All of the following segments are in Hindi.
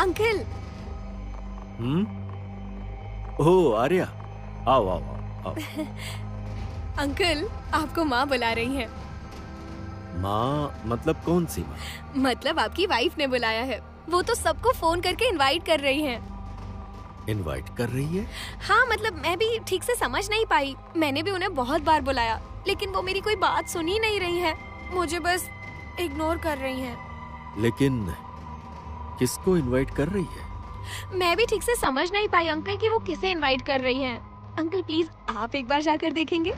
अंकल। ओह आर्या, आओ आओ आओ, आओ। अंकल, आपको माँ बुला रही हैं। माँ मतलब कौन सी माँ? मतलब आपकी वाइफ ने बुलाया है। वो तो सबको फोन करके इनवाइट कर रही हैं। इनवाइट कर रही है? हाँ मतलब मैं भी ठीक से समझ नहीं पाई। मैंने भी उन्हें बहुत बार बुलाया, लेकिन वो मेरी कोई बात सुन ही नहीं रही है। मुझे बस इग्नोर कर रही हैं। लेकिन किसको इनवाइट कर रही है? मैं भी ठीक से समझ नहीं पाई अंकल कि वो किसे इनवाइट कर रही हैं। अंकल प्लीज आप एक बार जाकर देखेंगे।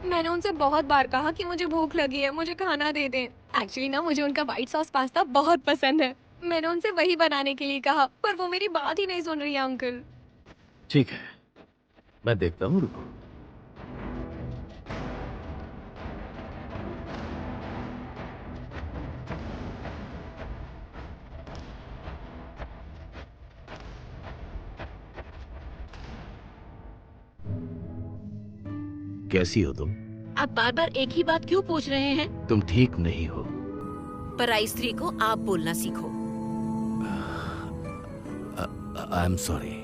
मैंने उनसे बहुत बार कहा कि मुझे भूख लगी है, मुझे खाना दे दें। एक्चुअली ना मुझे उनका व्हाइट सॉस पास्ता बहुत पसंद है। मैंने उनसे वही बनाने के लिए कहा, पर वो मेरी बात ही नहीं सुन रही है अंकल। ठीक है, मैं देखता हूँ, रुको। कैसी हो तुम? आप बार बार एक ही बात क्यों पूछ रहे हैं? तुम ठीक नहीं हो। पराई स्त्री को आप बोलना सीखो। I am sorry.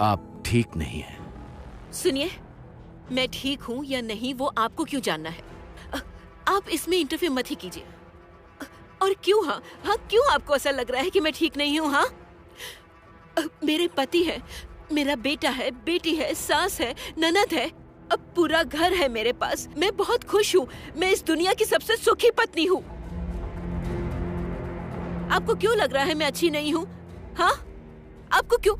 आप ठीक नहीं हैं। सुनिए, मैं ठीक हूँ या नहीं वो आपको क्यों जानना है? आप इसमें इंटरफेयर मत ही कीजिए। और क्यों? हाँ हाँ, क्यों आपको ऐसा लग रहा है कि मैं ठीक नहीं हूँ? हाँ, मेरे पति है, मेरा बेटा है, बेटी है, सास है, ननद है, अब पूरा घर है मेरे पास। मैं बहुत खुश हूँ। मैं इस दुनिया की सबसे सुखी पत्नी हूँ। आपको क्यों लग रहा है मैं अच्छी नहीं हूँ? हाँ, आपको क्यों?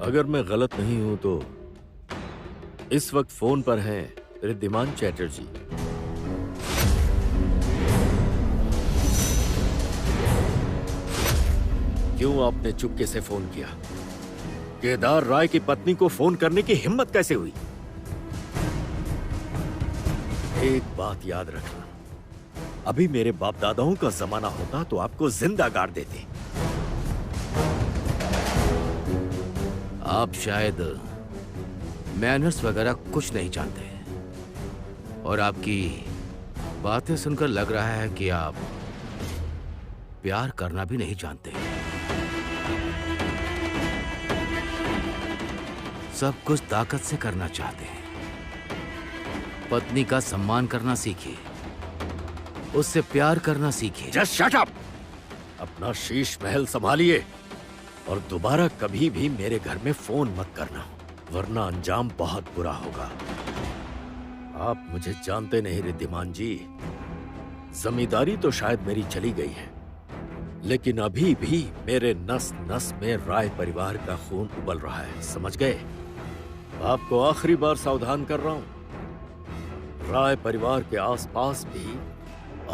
अगर मैं गलत नहीं हूं तो इस वक्त फोन पर हैं रिद्धिमान चैटर्जी। क्यों आपने चुपके से फोन किया? केदार राय की पत्नी को फोन करने की हिम्मत कैसे हुई? एक बात याद रखना, अभी मेरे बाप दादाओं का जमाना होता तो आपको जिंदा गाड़ देते। आप शायद मैनर्स वगैरह कुछ नहीं जानते और आपकी बातें सुनकर लग रहा है कि आप प्यार करना भी नहीं जानते। सब कुछ ताकत से करना चाहते हैं। पत्नी का सम्मान करना सीखिए, उससे प्यार करना सीखिए। Just shut up! अपना शीश महल संभालिए और दोबारा कभी भी मेरे घर में फोन मत करना, वरना अंजाम बहुत बुरा होगा। आप मुझे जानते नहीं रिद्धिमान जी। जमींदारी तो शायद मेरी चली गई है, लेकिन अभी भी मेरे नस नस में राय परिवार का खून उबल रहा है, समझ गए? आपको आखिरी बार सावधान कर रहा हूं, राय परिवार के आसपास भी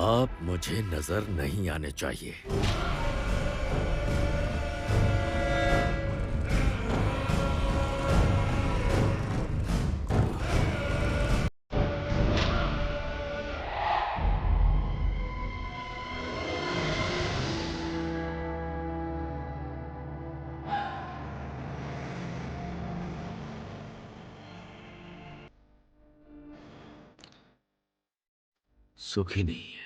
आप मुझे नजर नहीं आने चाहिए। सुखी नहीं है,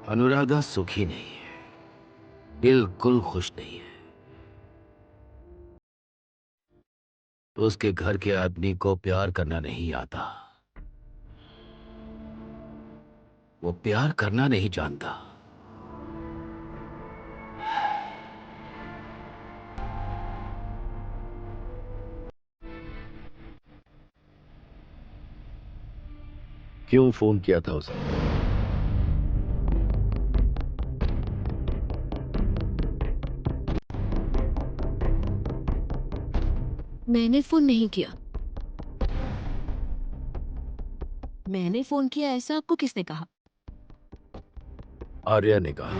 अनुराधा सुखी नहीं है, बिल्कुल खुश नहीं है। तो उसके घर के आदमी को प्यार करना नहीं आता, वो प्यार करना नहीं जानता। क्यों फोन किया था उसे? मैंने फोन नहीं किया। मैंने फोन किया ऐसा आपको किसने कहा? आर्या ने कहा।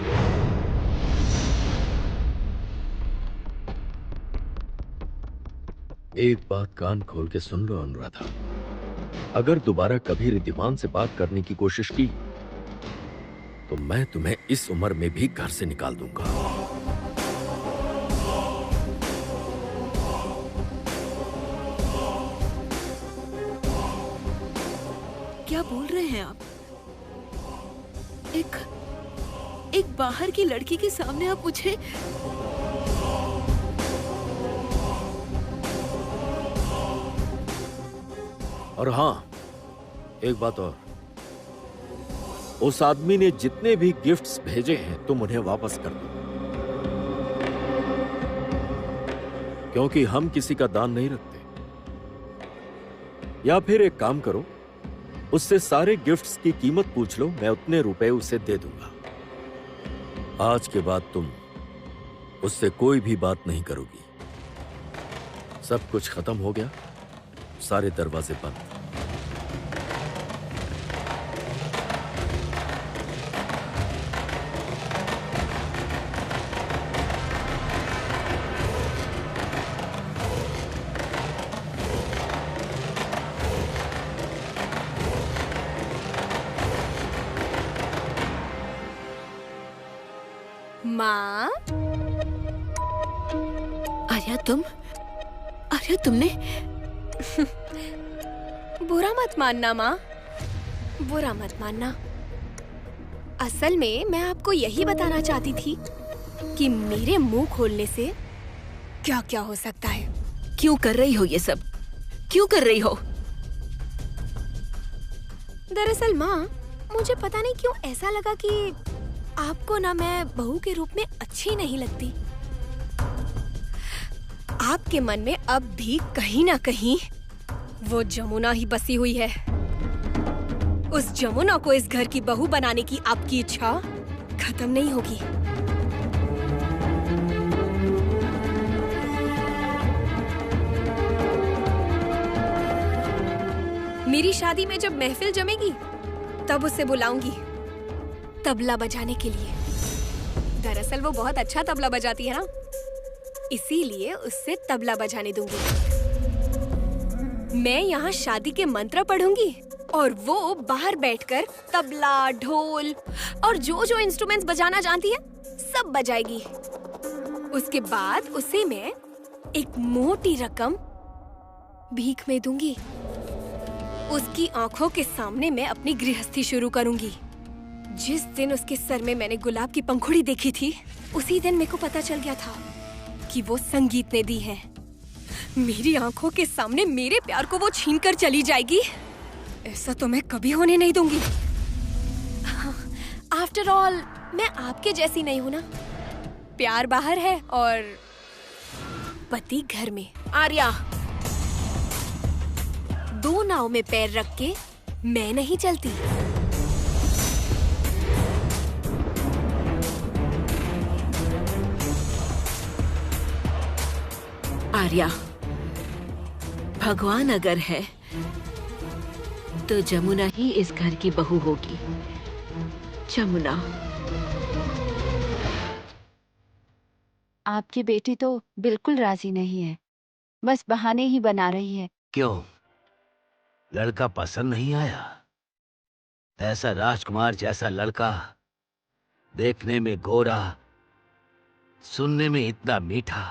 एक बात कान खोल के सुन लो अनुराधा, अगर दोबारा कभी रिद्धिमान से बात करने की कोशिश की तो मैं तुम्हें इस उम्र में भी घर से निकाल दूंगा। क्या बोल रहे हैं आप? एक बाहर की लड़की के सामने आप मुझे... और हाँ, एक बात और, उस आदमी ने जितने भी गिफ्ट्स भेजे हैं तुम उन्हें वापस कर दो, क्योंकि हम किसी का दान नहीं रखते। या फिर एक काम करो, उससे सारे गिफ्ट्स की कीमत पूछ लो, मैं उतने रुपए उसे दे दूंगा। आज के बाद तुम उससे कोई भी बात नहीं करोगी। सब कुछ खत्म हो गया, सारे दरवाजे बंद। माँ, आर्या तुमने... बुरा मत मानना माँ, बुरा मत मानना। असल में मैं आपको यही बताना चाहती थी कि मेरे मुंह खोलने से क्या क्या हो सकता है। क्यों कर रही हो ये सब? क्यों कर रही हो? दरअसल माँ, मुझे पता नहीं क्यों ऐसा लगा कि आपको ना मैं बहू के रूप में अच्छी नहीं लगती। आपके मन में अब भी कहीं ना कहीं वो जमुना ही बसी हुई है। उस जमुना को इस घर की बहू बनाने की आपकी इच्छा खत्म नहीं होगी। मेरी शादी में जब महफिल जमेगी तब उसे बुलाऊंगी तबला बजाने के लिए। दरअसल वो बहुत अच्छा तबला बजाती है ना, इसीलिए उससे तबला बजाने दूंगी। मैं यहाँ शादी के मंत्र पढ़ूंगी और वो बाहर बैठकर तबला, ढोल और जो जो इंस्ट्रूमेंट्स बजाना जानती है सब बजाएगी। उसके बाद उसे मैं एक मोटी रकम भीख में दूंगी। उसकी आंखों के सामने मैं अपनी गृहस्थी शुरू करूंगी। जिस दिन उसके सर में मैंने गुलाब की पंखुड़ी देखी थी, उसी दिन मेरे को पता चल गया था कि वो संगीत ने दी है। मेरी आंखों के सामने मेरे प्यार को वो छीन कर चली जाएगी। ऐसा तो मैं कभी होने नहीं दूंगी। आफ्टर ऑल, मैं आपके जैसी नहीं हूं ना। प्यार बाहर है और पति घर में। आर्या, दो नाव में पैर रख के मैं नहीं चलती। आर्या, भगवान अगर है तो जमुना ही इस घर की बहू होगी। जमुना। आपकी बेटी तो बिल्कुल राजी नहीं है, बस बहाने ही बना रही है। क्यों? लड़का पसंद नहीं आया? ऐसा राजकुमार जैसा लड़का, देखने में गोरा, सुनने में इतना मीठा,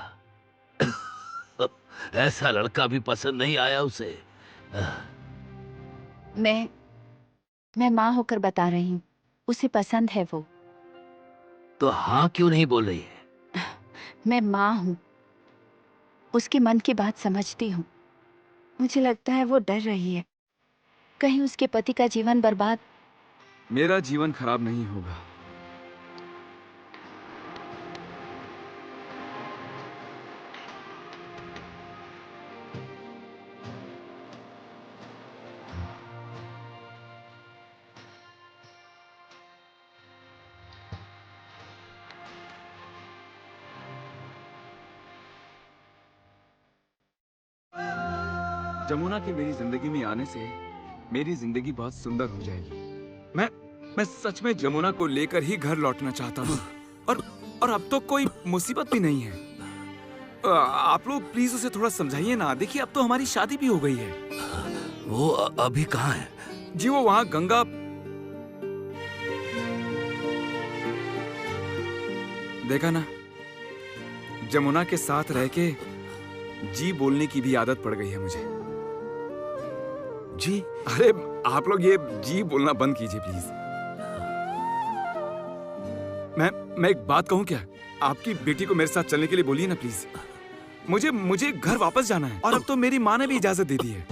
ऐसा लड़का भी पसंद नहीं आया उसे? मैं माँ होकर बता रही हूँ, उसे पसंद है वो। तो हाँ क्यों नहीं बोल रही है? मैं माँ हूँ, उसके मन की बात समझती हूँ। मुझे लगता है वो डर रही है, कहीं उसके पति का जीवन बर्बाद। मेरा जीवन खराब नहीं होगा। जमुना के मेरी जिंदगी में आने से मेरी जिंदगी बहुत सुंदर हो जाएगी। मैं सच में जमुना को लेकर ही घर लौटना चाहता हूँ। और अब तो कोई मुसीबत भी नहीं है। आप लोग प्लीज उसे थोड़ा समझाइए ना। देखिए, अब तो हमारी शादी भी हो गई है। वो अभी कहाँ है? जी, वो वहाँ गंगा... देखा ना, जमुना के साथ रह के जी बोलने की भी आदत पड़ गई है मुझे। जी? अरे आप लोग ये जी बोलना बंद कीजिए प्लीज। मैं एक बात कहूं क्या? आपकी बेटी को मेरे साथ चलने के लिए बोलिए ना प्लीज। मुझे घर वापस जाना है और अब तो मेरी माँ ने भी इजाजत दे दी है।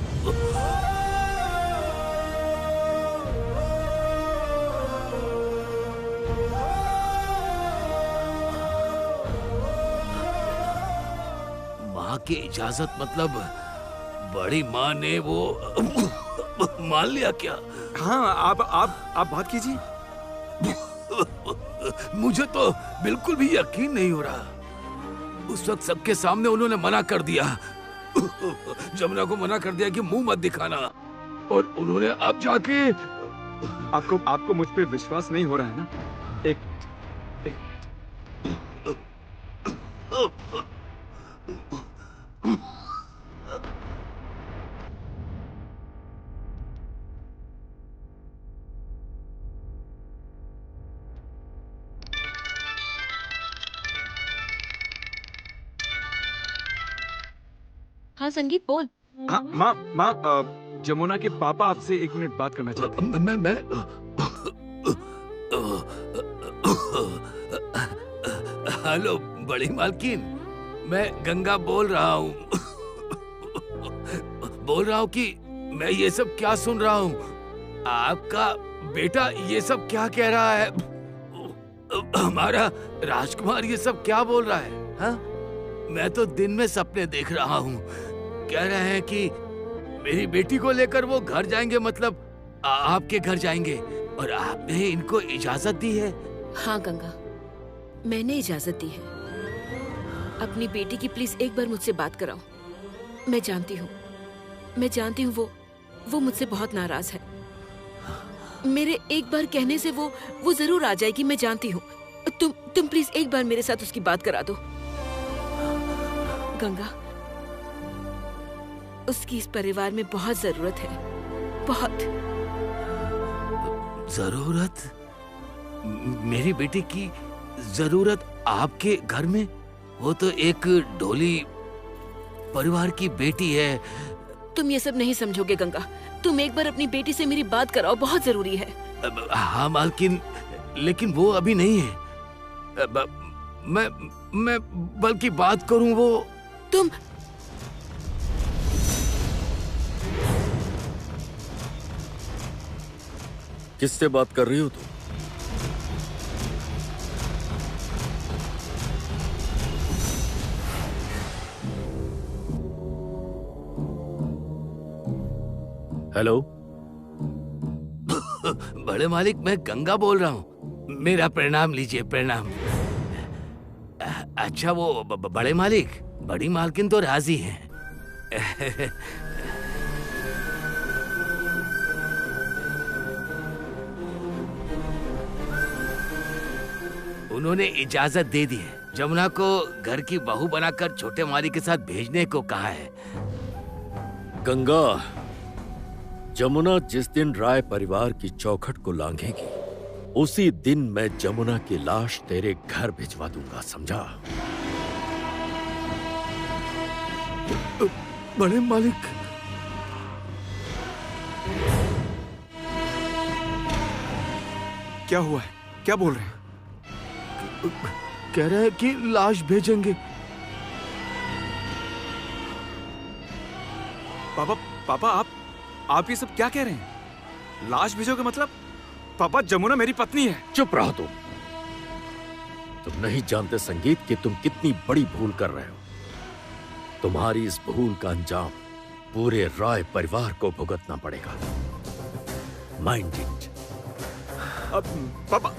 माँ की इजाजत मतलब बड़ी माँ ने वो मान लिया क्या? हाँ, आप बात कीजिए। मुझे तो बिल्कुल भी यकीन नहीं हो रहा। उस वक्त सबके सामने उन्होंने मना कर दिया, जमुना को मना कर दिया कि मुंह मत दिखाना, और उन्होंने अब जाके आपको मुझ पे विश्वास नहीं हो रहा है ना? एक हाँ संगीत बोल। हाँ, माँ, जमुना के पापा आपसे 1 मिनट बात करना चाहते हैं। मैं हेलो बड़ी मालकिन, मैं गंगा बोल रहा हूँ। कि मैं ये सब क्या सुन रहा हूँ? आपका बेटा ये सब क्या कह रहा है? हमारा राजकुमार ये सब क्या बोल रहा है? हाँ? मैं तो दिन में सपने देख रहा हूँ। कह रहे हैं कि मेरी बेटी को लेकर वो घर जाएंगे, मतलब आपके घर जाएंगे, और आपने इनको इजाजत दी है? हाँ गंगा, मैंने इजाजत दी है। अपनी बेटी की प्लीज एक बार मुझसे बात कराओ। मैं जानती हूँ वो मुझसे बहुत नाराज है। मेरे एक बार कहने से वो जरूर आ जाएगी, मैं जानती हूँ। तुम प्लीज एक बार मेरे साथ उसकी बात करा दो। गंगा, उसकी इस परिवार में बहुत जरूरत है, बहुत जरूरत? मेरी बेटी की जरूरत आपके घर में? वो तो एक ढोली परिवार की बेटी है। तुम ये सब नहीं समझोगे गंगा। तुम एक बार अपनी बेटी से मेरी बात कराओ, बहुत जरूरी है। हाँ मालकिन, लेकिन वो अभी नहीं है। मैं बल्कि बात करूं वो। तुम किससे बात कर रही हो तुम? हेलो? बड़े मालिक, मैं गंगा बोल रहा हूँ। मेरा प्रणाम लीजिए, प्रणाम। अच्छा, वो बड़े मालिक, बड़ी मालकिन तो राजी हैं। उन्होंने इजाजत दे दी है। जमुना को घर की बहू बनाकर छोटे मालिक के साथ भेजने को कहा है। गंगा, जमुना जिस दिन राय परिवार की चौखट को लांघेगी, उसी दिन मैं जमुना की लाश तेरे घर भिजवा दूंगा, समझा? बड़े मालिक, क्या हुआ है? क्या बोल रहे हैं? कह रहे हैं कि लाश भेजेंगे। पापा, आप ये सब क्या कह रहे हैं? लाश भेजोगे मतलब? पापा, जमुना मेरी पत्नी है। चुप रहो तुम नहीं जानते संगीत कि तुम कितनी बड़ी भूल कर रहे हो। तुम्हारी इस भूल का अंजाम पूरे राय परिवार को भुगतना पड़ेगा। Mind it. पापा,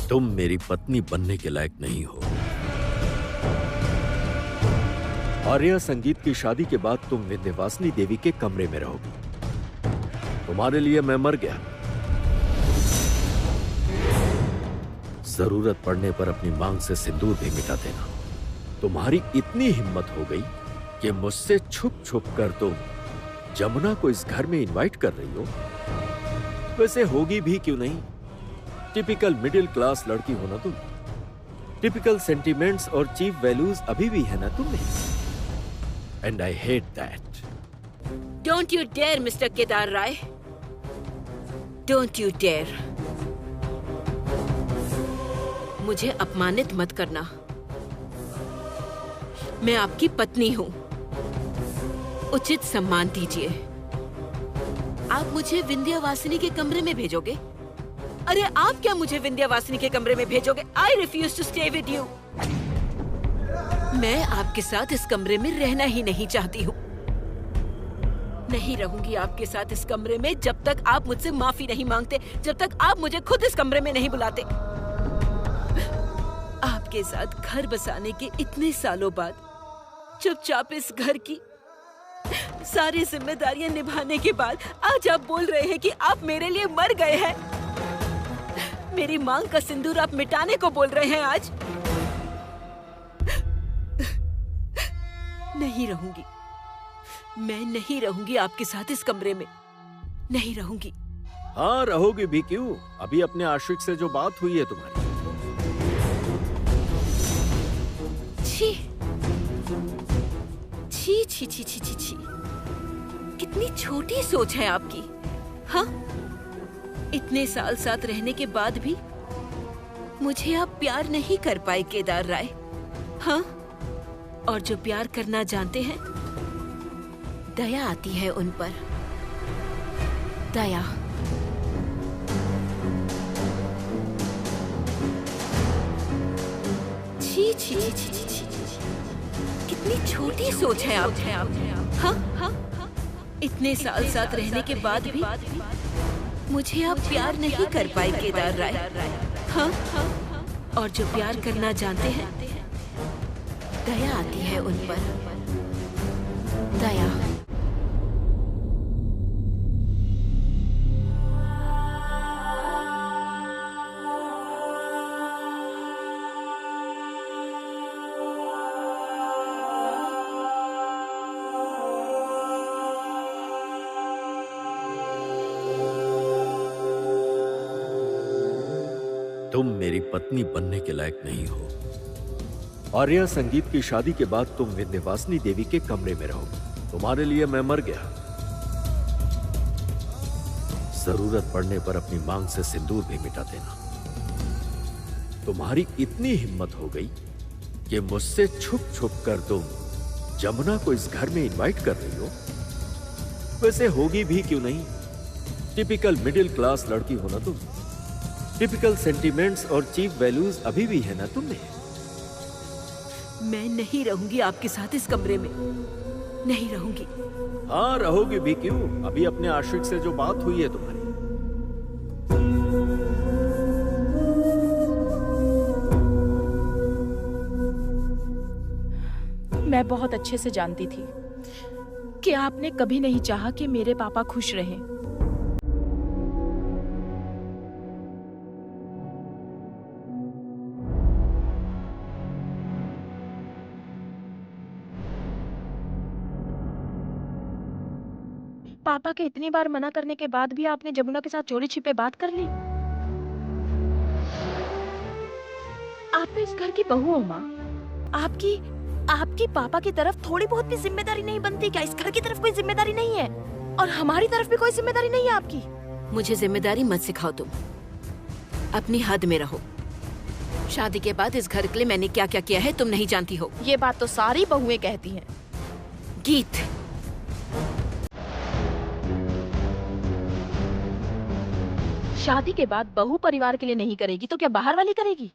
तुम मेरी पत्नी बनने के लायक नहीं हो। आर्या संगीत की शादी के बाद तुम विंध्यवासिनी देवी के कमरे में रहोगी। तुम्हारे लिए मैं मर गया, जरूरत पड़ने पर अपनी मांग से सिंदूर भी मिटा देना। तुम्हारी इतनी हिम्मत हो गई कि मुझसे छुप छुप कर तुम जमुना को इस घर में इनवाइट कर रही हो। वैसे होगी भी क्यों नहीं, टिपिकल मिडिल क्लास लड़की हो ना तुम। टिपिकल सेंटिमेंट्स और चीप वैल्यूज अभी भी है ना तुम में, and I hate that. Don't you dare mister Kedar Rai, don't you dare. मुझे अपमानित मत करना। मैं आपकी पत्नी हूं, उचित सम्मान दीजिए। आप मुझे विंध्यावासिनी के कमरे में भेजोगे? अरे आप क्या मुझे विंध्यावासिनी के कमरे में भेजोगे? I refuse to stay with you. मैं आपके साथ इस कमरे में रहना ही नहीं चाहती हूँ। नहीं रहूंगी आपके साथ इस कमरे में जब तक आप मुझसे माफी नहीं मांगते, जब तक आप मुझे खुद इस कमरे में नहीं बुलाते। आपके साथ घर बसाने के इतने सालों बाद चुपचाप इस घर की सारी जिम्मेदारियां निभाने के बाद आज आप बोल रहे हैं कि आप मेरे लिए मर गए हैं। मेरी मांग का सिंदूर आप मिटाने को बोल रहे हैं आज। नहीं रहूंगी, मैं नहीं रहूंगी आपके साथ इस कमरे में, नहीं रहूंगी। हाँ रहोगी भी क्यों, अभी अपने आशिक से जो बात हुई है तुम्हारी। छी छी छी छी छी छी छी, कितनी छोटी सोच है आपकी। हाँ, इतने साल साथ रहने के बाद भी मुझे आप प्यार नहीं कर पाए केदार राय। हाँ, और जो प्यार करना जानते हैं, दया आती है उन पर, दया। छी छी छी छी छी छी, कितनी छोटी सोच है आप। हाँ हाँ, इतने साल साथ रहने के बाद भी मुझे आप प्यार नहीं कर पाए केदार राय। हाँ, और जो प्यार करना जानते हैं, दया आती है उन पर, दया। तुम मेरी पत्नी बनने के लायक नहीं हो। आर्या संगीत की शादी के बाद तुम विंध्यवासिनी देवी के कमरे में रहो। तुम्हारे लिए मैं मर गया। जरूरत पड़ने पर अपनी मांग से सिंदूर भी मिटा देना। तुम्हारी इतनी हिम्मत हो गई कि मुझसे छुप छुप कर तुम जमुना को इस घर में इनवाइट कर रही हो। वैसे होगी भी क्यों नहीं, टिपिकल मिडिल क्लास लड़की हो ना तुम। टिपिकल सेंटिमेंट्स और चीप वैल्यूज अभी भी है ना तुम में। मैं नहीं रहूंगी आपके साथ इस कमरे में, नहीं रहूंगी। हाँ रहोगी भी क्यों, अभी अपने आशिक से जो बात हुई है तुम्हारी। मैं बहुत अच्छे से जानती थी कि आपने कभी नहीं चाहा कि मेरे पापा खुश रहें। पापा के इतनी बार मना करने के बाद भी आपने जमुना के साथ चोरी छिपे बात कर ली। आप तो इस घर की बहू हो माँ। आपकी पापा की तरफ थोड़ी बहुत भी जिम्मेदारी नहीं बनती क्या? इस घर की तरफ कोई जिम्मेदारी नहीं है और हमारी तरफ भी कोई जिम्मेदारी नहीं है आपकी। मुझे जिम्मेदारी मत सिखाओ तुम, अपनी हद में रहो। शादी के बाद इस घर के लिए मैंने क्या क्या किया है तुम नहीं जानती हो। ये बात तो सारी बहुएं कहती हैं। गीत, शादी के बाद बहू परिवार के लिए नहीं करेगी तो क्या बाहर वाली करेगी?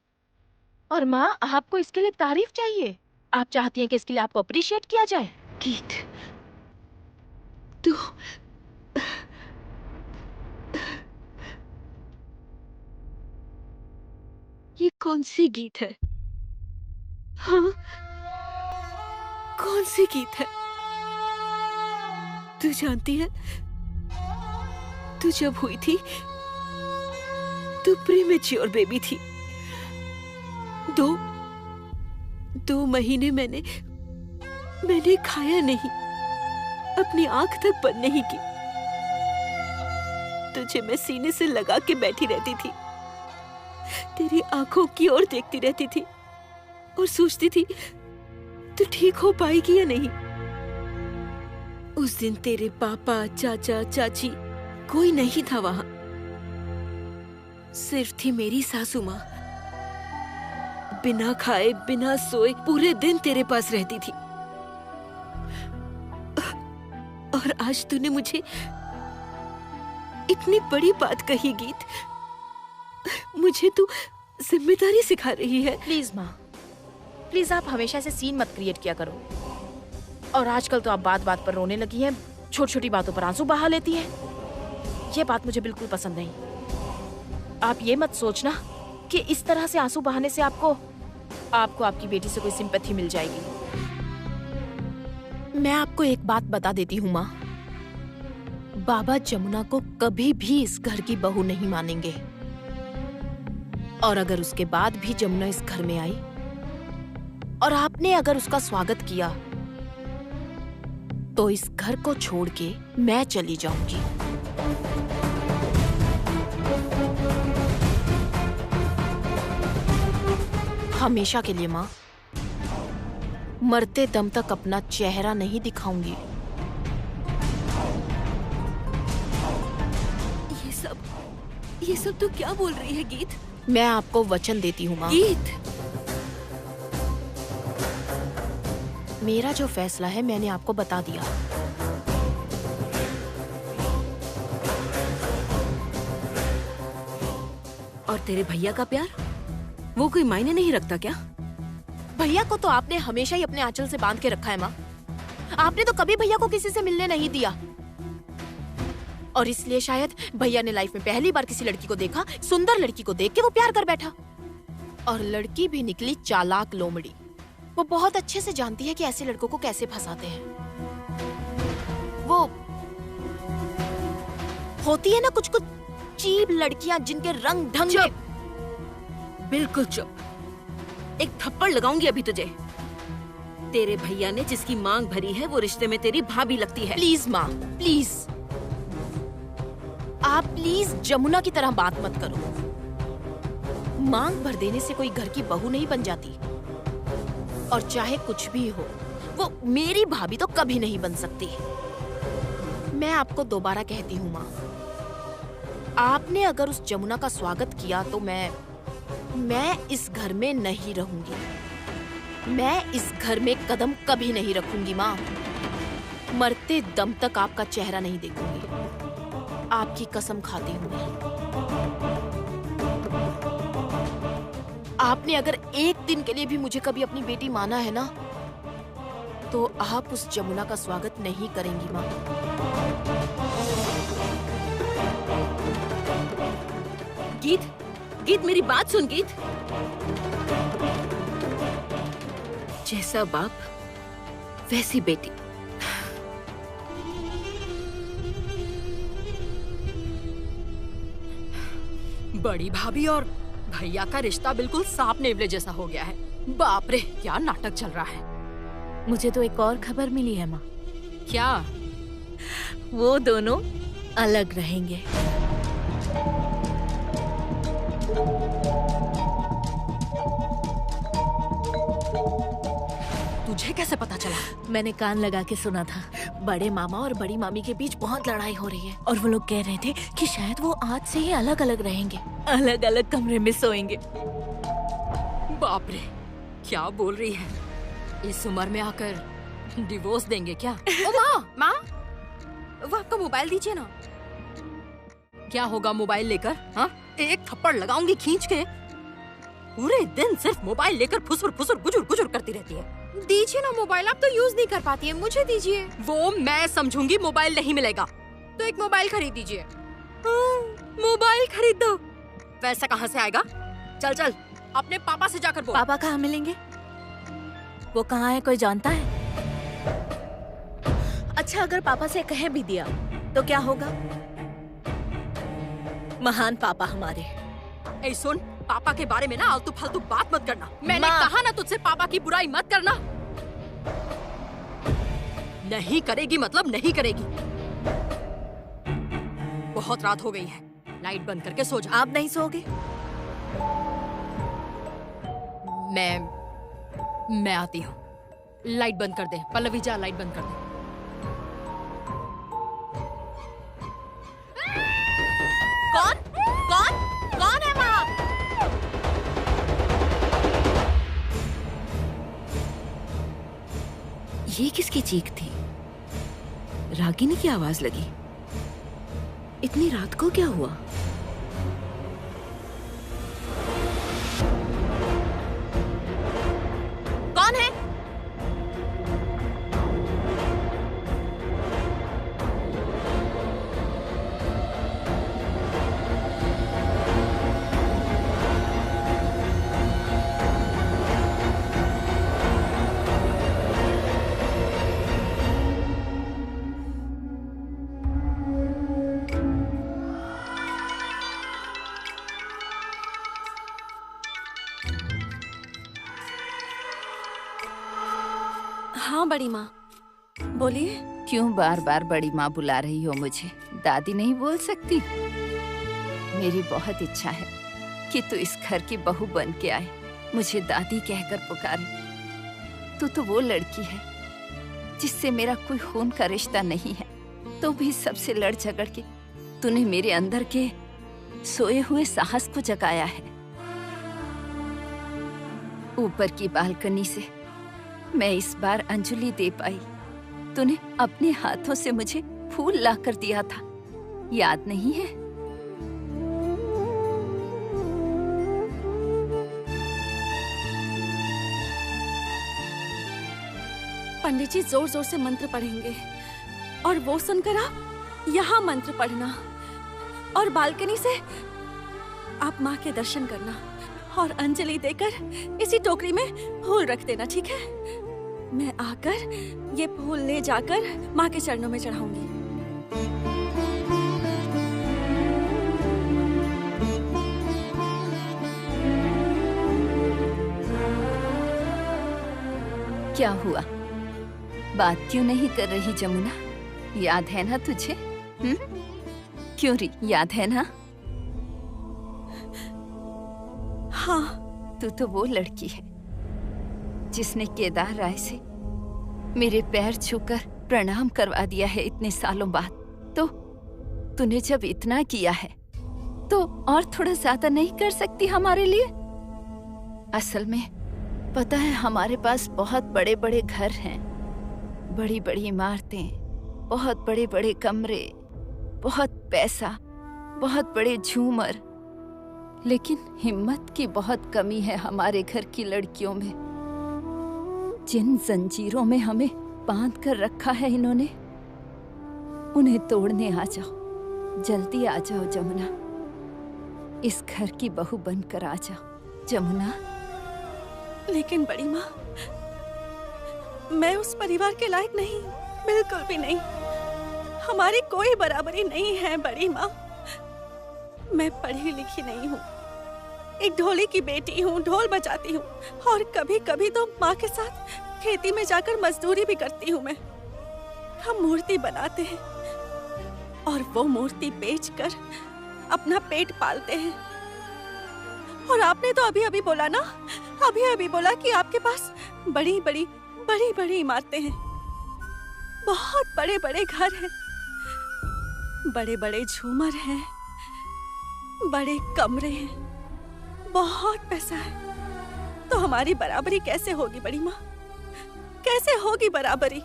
और माँ, आपको इसके लिए तारीफ चाहिए। आप चाहती हैं कि इसके लिए आपको अप्रिशिएट किया जाए। गीत, तू ये कौन सी गीत है? हाँ, कौन सी गीत है? तू जानती है, तू जब हुई थी तू प्रीमेच्योर बेबी थी। दो महीने मैंने खाया नहीं, अपनी आंख तक बंद नहीं की। तुझे मैं सीने से लगा के बैठी रहती थी, तेरी आंखों की ओर देखती रहती थी और सोचती थी तू ठीक हो पाएगी या नहीं। उस दिन तेरे पापा, चाचा, चाची कोई नहीं था वहां, सिर्फ थी मेरी सासू माँ। बिना खाए बिना सोए पूरे दिन तेरे पास रहती थी। और आज तूने मुझे इतनी बड़ी बात कही गीत, मुझे तू जिम्मेदारी सिखा रही है। प्लीज माँ, प्लीज आप हमेशा से सीन मत क्रिएट किया करो। और आजकल तो आप बात बात पर रोने लगी हैं, छोटी छोटी बातों पर आंसू बहा लेती हैं। ये बात मुझे बिल्कुल पसंद नहीं। आप ये मत सोचना कि इस तरह से आंसू बहाने से आपको आपकी बेटी से कोई सिंपैथी मिल जाएगी। मैं आपको एक बात बता देती हूँ माँ, बाबा जमुना को कभी भी इस घर की बहू नहीं मानेंगे। और अगर उसके बाद भी जमुना इस घर में आई और आपने अगर उसका स्वागत किया तो इस घर को छोड़ के मैं चली जाऊंगी। हमेशा के लिए माँ, मरते दम तक अपना चेहरा नहीं दिखाऊंगी। ये सब तो क्या बोल रही है गीत? मैं आपको वचन देती हूँ माँ, गीत, मेरा जो फैसला है मैंने आपको बता दिया। और तेरे भैया का प्यार, वो कोई मायने नहीं रखता क्या? भैया को तो आपने हमेशा ही अपने आंचल से बांध के रखा है माँ। आपने तो कभी भैया को किसी से मिलने नहीं दिया। और इसलिए शायद भैया ने लाइफ में पहली बार किसी लड़की को देखा, सुंदर लड़की को देख के वो प्यार कर बैठा। और लड़की भी निकली चालाक लोमड़ी। वो बहुत अच्छे से जानती है कि ऐसे लड़कों को कैसे फंसाते हैं। वो होती है ना कुछ कुछ चीप लड़कियां जिनके रंग ढंग में... बिल्कुल चुप। एक थप्पड़ लगाऊंगी अभी तुझे। तेरे भैया ने जिसकी मांग भरी है वो रिश्ते में तेरी भाभी लगती है। प्लीज माँ, प्लीज आप प्लीज जमुना की तरह बात मत करो। मांग भर देने से कोई घर की बहू नहीं बन जाती। और चाहे कुछ भी हो, वो मेरी भाभी तो कभी नहीं बन सकती। मैं आपको दोबारा कहती हूँ माँ, आपने अगर उस जमुना का स्वागत किया तो मैं इस घर में नहीं रहूंगी। मैं इस घर में कदम कभी नहीं रखूंगी माँ। मरते दम तक आपका चेहरा नहीं देखूंगी। आपकी कसम खाती हूँ मैं। आपने अगर एक दिन के लिए भी मुझे कभी अपनी बेटी माना है ना, तो आप उस जमुना का स्वागत नहीं करेंगी माँ। गीत मेरी बात सुन गीत। जैसा बाप वैसी बेटी। बड़ी भाभी और भैया का रिश्ता बिल्कुल सांप नेवले जैसा हो गया है। बाप रे, क्या नाटक चल रहा है। मुझे तो एक और खबर मिली है माँ। क्या? वो दोनों अलग रहेंगे। तुझे कैसे पता चला? मैंने कान लगा के सुना था। बड़े मामा और बड़ी मामी के बीच बहुत लड़ाई हो रही है और वो लोग कह रहे थे कि शायद वो आज से ही अलग अलग रहेंगे, अलग अलग कमरे में सोएंगे। बाप रे, क्या बोल रही है? इस उम्र में आकर डिवोर्स देंगे क्या? ओ माँ, वो आपका मोबाइल दीजिए ना। क्या होगा मोबाइल लेकर? हाँ, एक थप्पड़ लगाऊंगी खींच के। पूरे दिन सिर्फ मोबाइल लेकर फुसुर फुसुर गुजुर गुजुर करती रहती है। दीजिए ना मोबाइल, आप तो यूज नहीं कर पाती है, मुझे दीजिए। वो मैं समझूंगी, मोबाइल नहीं मिलेगा। तो एक मोबाइल खरीद दीजिए। मोबाइल खरीद दो? पैसा कहाँ से आएगा? चल चल, अपने पापा से जाकर बोल। पापा कहाँ मिलेंगे? वो कहाँ है, कोई जानता है? अच्छा, अगर पापा से कह भी दिया तो क्या होगा? महान पापा हमारे। ए सुन, पापा के बारे में ना आलतू फालतू बात मत करना। मैंने माँ। कहा ना तुझसे पापा की बुराई मत करना। नहीं करेगी मतलब नहीं करेगी। बहुत रात हो गई है, लाइट बंद करके सो जा। आप नहीं सोओगे? मैं आती हूँ। लाइट बंद कर दे पल्लवी, जा लाइट बंद कर दे। कौन कौन कौन है वहाँ? ये किसकी चीख थी? रागिनी की आवाज लगी। इतनी रात को क्या हुआ? कौन है? हाँ बड़ी माँ, बोलिए। क्यों बार बार बड़ी माँ बुला रही हो मुझे? दादी नहीं बोल सकती? मेरी बहुत इच्छा है कि तू इस घर की बहू बन के आए, मुझे दादी कहकर पुकारे। तू तो वो लड़की है जिससे मेरा कोई खून का रिश्ता नहीं है, तो भी सबसे लड़ झगड़ के तूने मेरे अंदर के सोए हुए साहस को जगाया है। ऊपर की बालकनी से मैं इस बार अंजलि दे पाई। तूने अपने हाथों से मुझे फूल लाकर दिया था, याद नहीं है? पंडित जी जोर जोर से मंत्र पढ़ेंगे और वो सुनकर आप यहाँ मंत्र पढ़ना और बालकनी से आप माँ के दर्शन करना और अंजलि देकर इसी टोकरी में फूल रख देना, ठीक है? मैं आकर ये फूल ले जाकर माँ के चरणों में चढ़ाऊंगी। क्या हुआ? बात क्यों नहीं कर रही जमुना? याद है ना तुझे? क्यों री, याद है ना? हाँ। तू तो वो लड़की है जिसने केदार राय से मेरे पैर छूकर प्रणाम करवा दिया है इतने सालों बाद। तो तूने जब इतना किया है तो और थोड़ा ज्यादा नहीं कर सकती हमारे लिए? असल में पता है, हमारे पास बहुत बड़े बड़े घर हैं, बड़ी बड़ी इमारतें, बहुत बड़े बड़े कमरे, बहुत पैसा, बहुत बड़े झूमर, लेकिन हिम्मत की बहुत कमी है हमारे घर की लड़कियों में। जिन जंजीरों में हमें बांध कर रखा है इन्होंने, उन्हें तोड़ने आ जाओ, जल्दी आ जाओ जमुना, इस घर की बहू बनकर आ जाओ जमुना। लेकिन बड़ी माँ, मैं उस परिवार के लायक नहीं, बिल्कुल भी नहीं। हमारी कोई बराबरी नहीं है बड़ी माँ। मैं पढ़ी लिखी नहीं हूँ, एक ढोली की बेटी हूँ, ढोल बजाती हूँ और कभी कभी तो माँ के साथ खेती में जाकर मजदूरी भी करती हूँ मैं। हम मूर्ति बनाते हैं और वो मूर्ति बेचकर अपना पेट पालते हैं। और आपने तो अभी अभी बोला ना, अभी अभी बोला कि आपके पास बड़ी बड़ी इमारतें हैं, बहुत बड़े बड़े घर हैं, बड़े बड़े झूमर हैं, बड़े कमरे हैं, बहुत पैसा है। तो हमारी बराबरी कैसे होगी बड़ी माँ? कैसे होगी बराबरी?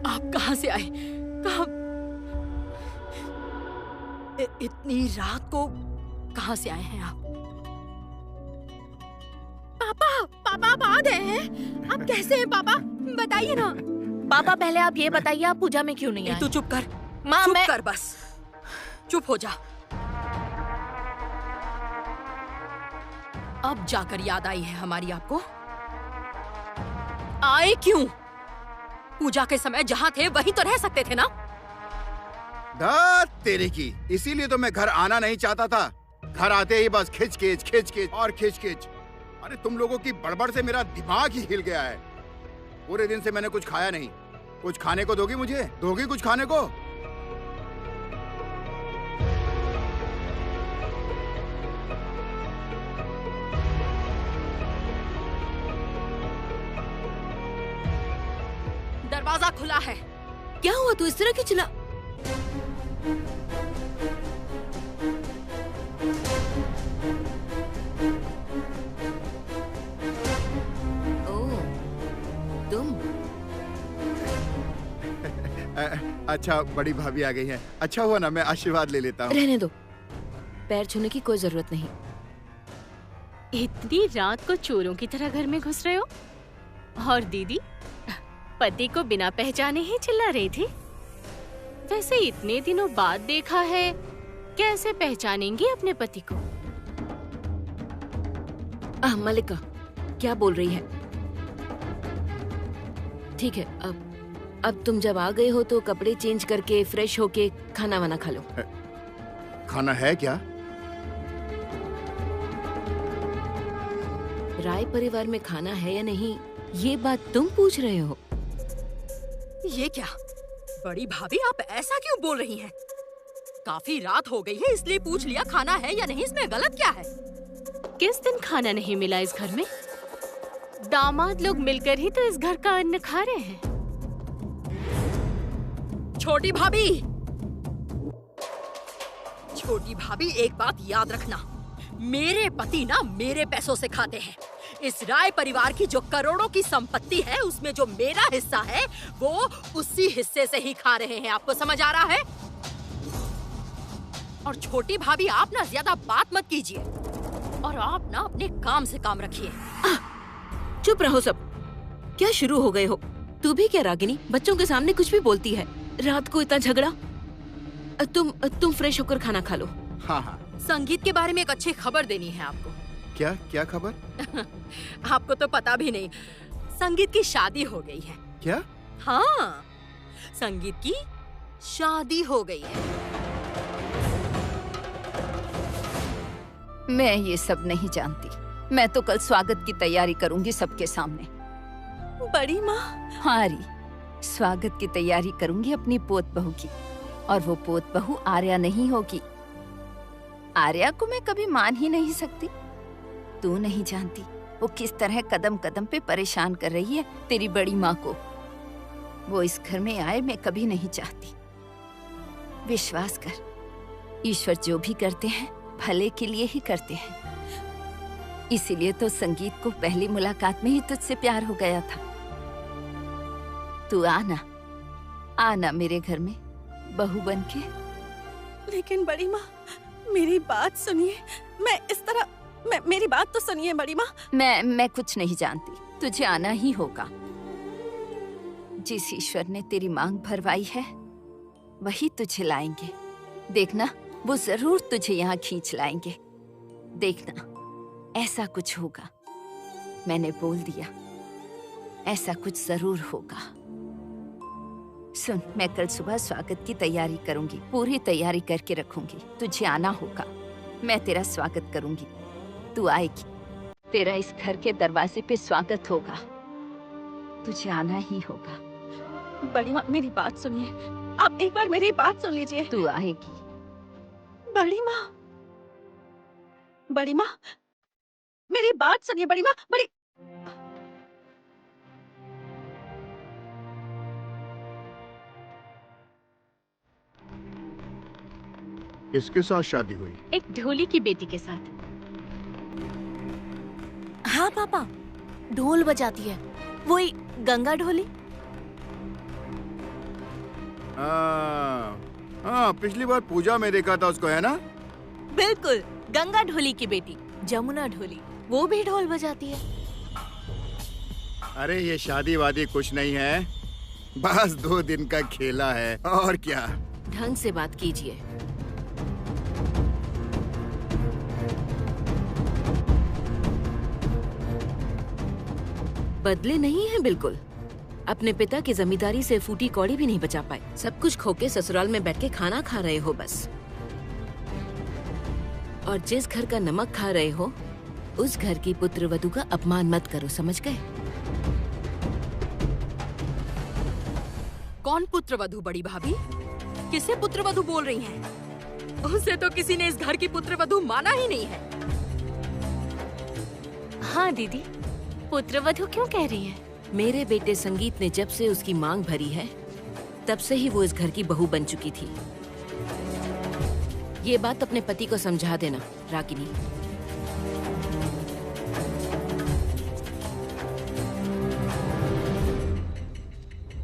आप कहाँ से आए? कहाँ? इतनी रात को कहाँ से आए हैं आप? पापा आप आ गए हैं? आप कैसे हैं पापा? बताइए ना। पापा पहले आप ये बताइए, आप पूजा में क्यों नहीं आए? तू चुप कर, माँ, चुप कर, बस चुप हो जा। अब जाकर याद आई है हमारी आपको? आए क्यों? पूजा के समय जहाँ थे वहीं तो रह सकते थे ना? धत तेरे की, इसीलिए तो मैं घर आना नहीं चाहता था। घर आते ही बस खिच और खिच। अरे तुम लोगों की बड़बड़ से मेरा दिमाग ही हिल गया है। पूरे दिन से मैंने कुछ खाया नहीं। कुछ खाने को दोगी मुझे? दोगी कुछ खाने को? दरवाजा खुला है। क्या हुआ? तू इस तरह क्यों चिल्ला? ओह, तुम? अच्छा बड़ी भाभी आ गई हैं। अच्छा हुआ ना, मैं आशीर्वाद ले लेता हूँ। रहने दो, पैर छूने की कोई जरूरत नहीं। इतनी रात को चोरों की तरह घर में घुस रहे हो? और दीदी पति को बिना पहचाने ही चिल्ला रही थी। वैसे इतने दिनों बाद देखा है, कैसे पहचानेंगी अपने पति को? मलिका क्या बोल रही है? ठीक है, अब तुम जब आ गए हो तो कपड़े चेंज करके फ्रेश होके खाना वाना खा लो। खाना है क्या? राय परिवार में खाना है या नहीं, ये बात तुम पूछ रहे हो? ये क्या बड़ी भाभी, आप ऐसा क्यों बोल रही हैं? काफी रात हो गई है इसलिए पूछ लिया खाना है या नहीं, इसमें गलत क्या है? किस दिन खाना नहीं मिला इस घर में? दामाद लोग मिलकर ही तो इस घर का अन्न खा रहे हैं। छोटी भाभी, छोटी भाभी एक बात याद रखना, मेरे पति ना मेरे पैसों से खाते हैं। इस राय परिवार की जो करोड़ों की संपत्ति है उसमें जो मेरा हिस्सा है वो उसी हिस्से से ही खा रहे हैं। आपको समझ आ रहा है? और छोटी भाभी आप ना ज्यादा बात मत कीजिए और आप ना अपने काम से काम रखिए। चुप रहो सब। क्या शुरू हो गए हो? तू भी क्या रागिनी, बच्चों के सामने कुछ भी बोलती है? रात को इतना झगड़ा। तुम फ्रेश होकर खाना खा लो। हाँ। संगीत के बारे में एक अच्छी खबर देनी है आपको। क्या खबर? आपको तो पता भी नहीं, संगीत की शादी हो गई है। क्या? हाँ, संगीत की शादी हो गई है। मैं ये सब नहीं जानती। मैं तो कल स्वागत की तैयारी करूंगी सबके सामने। बड़ी माँ? हाँ री, स्वागत की तैयारी करूंगी अपनी पोत बहू की। और वो पोत बहू आर्या नहीं होगी। आर्या को मैं कभी मान ही नहीं सकती। तू नहीं जानती वो किस तरह कदम कदम पे परेशान कर रही है तेरी बड़ी माँ को। वो इस घर में आए मैं कभी नहीं चाहती। विश्वास कर, ईश्वर जो भी करते हैं भले के लिए ही करते हैं। इसीलिए तो संगीत को पहली मुलाकात में ही तुझसे प्यार हो गया था। तू आना मेरे घर में बहू बनके। लेकिन बड़ी माँ मेरी बात सुनिए। मेरी बात तो सुनिए बड़ी माँ। मैं कुछ नहीं जानती। तुझे आना ही होगा। जिस ईश्वर ने तेरी मांग भरवाई है वही तुझे लाएंगे। देखना, वो जरूर तुझे यहाँ खींच लाएंगे। देखना, ऐसा कुछ होगा। मैंने बोल दिया, ऐसा कुछ जरूर होगा। सुन, मैं कल सुबह स्वागत की तैयारी करूंगी, पूरी तैयारी करके रखूंगी। तुझे आना होगा। मैं तेरा स्वागत करूंगी, तू आएगी। तेरा इस घर के दरवाजे पे स्वागत होगा। तुझे आना ही होगा। बड़ी माँ मेरी बात सुनिए। आप एक बार मेरी बात सुन लीजिए। तू आएगी। बड़ी माँ मेरी बात सुनिए। बड़ी माँ, बड़ी किसके साथ शादी हुई? एक ढोली की बेटी के साथ। हाँ पापा, ढोल बजाती है, वही गंगा ढोली। हाँ, पिछली बार पूजा में देखा था उसको, है ना? बिल्कुल, गंगा ढोली की बेटी जमुना ढोली, वो भी ढोल बजाती है। अरे ये शादी वादी कुछ नहीं है, बस 2 दिन का खेला है, और क्या। ढंग से बात कीजिए। बदले नहीं है बिल्कुल। अपने पिता की जमींदारी से फूटी कौड़ी भी नहीं बचा पाए। सब कुछ खो के ससुराल में बैठ के खाना खा रहे हो बस। और जिस घर का नमक खा रहे हो उस घर की पुत्रवधू का अपमान मत करो, समझ गए? कौन पुत्रवधू बड़ी भाभी? किसे पुत्रवधू बोल रही हैं? उसे तो किसी ने इस घर की पुत्रवधू माना ही नहीं है। हाँ दीदी, पुत्रवधू क्यों कह रही है? मेरे बेटे संगीत ने जब से उसकी मांग भरी है तब से ही वो इस घर की बहू बन चुकी थी। ये बात अपने पति को समझा देना रागिनी।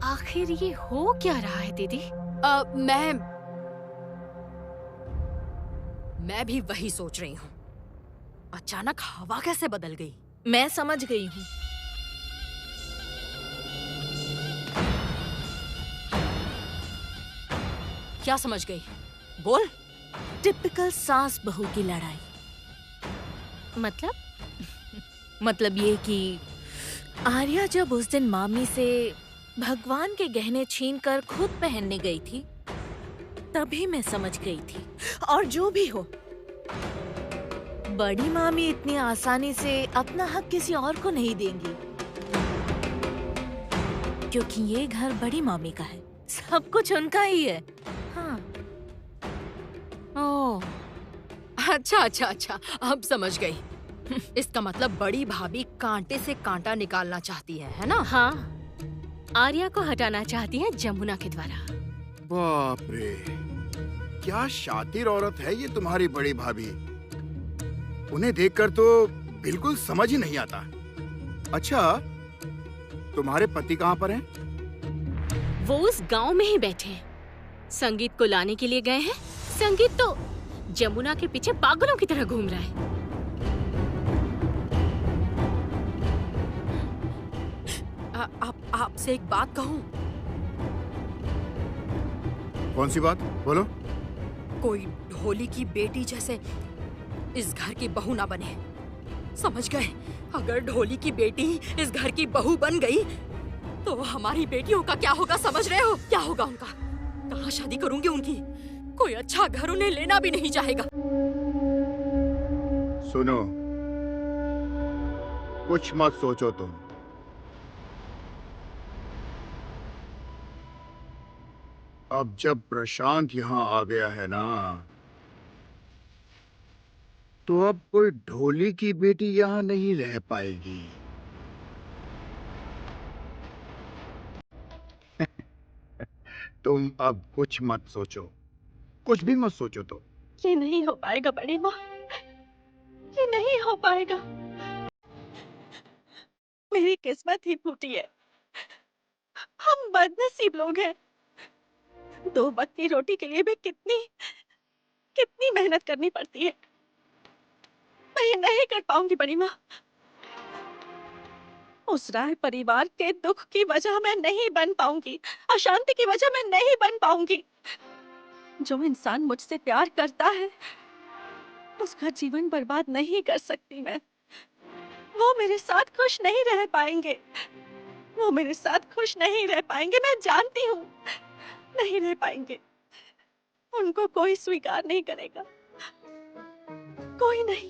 आखिर ये हो क्या रहा है दीदी? मैं भी वही सोच रही हूँ। अचानक हवा कैसे बदल गई? मैं समझ गई हूँ। क्या समझ गई? बोल। टिपिकल सास बहू की लड़ाई। मतलब ये कि आर्या जब उस दिन मामी से भगवान के गहने छीनकर खुद पहनने गई थी तभी मैं समझ गई थी। और जो भी हो, बड़ी मामी इतनी आसानी से अपना हक किसी और को नहीं देंगी, क्योंकि ये घर बड़ी मामी का है, सब कुछ उनका ही है। हाँ। ओह, अच्छा, अब समझ गई। इसका मतलब बड़ी भाभी कांटे से कांटा निकालना चाहती है ना? हाँ, आर्या को हटाना चाहती है जमुना के द्वारा। बाप रे, क्या शातिर औरत है ये तुम्हारी बड़ी भाभी। उन्हें देखकर तो बिल्कुल समझ ही नहीं आता। अच्छा, तुम्हारे पति कहाँ पर हैं? वो उस गांव में ही बैठे हैं। संगीत को लाने के लिए गए हैं। संगीत तो जमुना के पीछे पागलों की तरह घूम रहा है। आपसे एक बात कहूं? कौन सी बात? बोलो। कोई ढोली की बेटी जैसे इस घर की बहू ना बने, समझ गए? अगर ढोली की बेटी इस घर की बहू बन गई तो हमारी बेटियों का क्या होगा, समझ रहे हो? क्या होगा उनका? कहाँ शादी करूंगी उनकी? कोई अच्छा घर उन्हें लेना भी नहीं चाहेगा। सुनो, कुछ मत सोचो तुम। अब जब प्रशांत यहाँ आ गया है ना, तो अब कोई ढोली की बेटी यहाँ नहीं रह पाएगी। तुम अब कुछ मत सोचो, कुछ भी मत सोचो। तो ये नहीं हो पाएगा बड़ी माँ, ये नहीं हो पाएगा। मेरी किस्मत ही फूटी है। हम बदनसीब लोग हैं। 2 वक्त की रोटी के लिए भी कितनी मेहनत करनी पड़ती है। मैं ये नहीं कर पाऊंगी बड़ी माँ। उस राय परिवार के दुख की वजह मैं नहीं बन पाऊंगी, अशांति की वजह मैं नहीं बन पाऊंगी। जो इंसान मुझसे प्यार करता है उसका जीवन बर्बाद नहीं कर सकती मैं। वो मेरे साथ खुश नहीं रह पाएंगे, वो मेरे साथ खुश नहीं रह पाएंगे। मैं जानती हूँ नहीं रह पाएंगे। उनको कोई स्वीकार नहीं करेगा, कोई नहीं।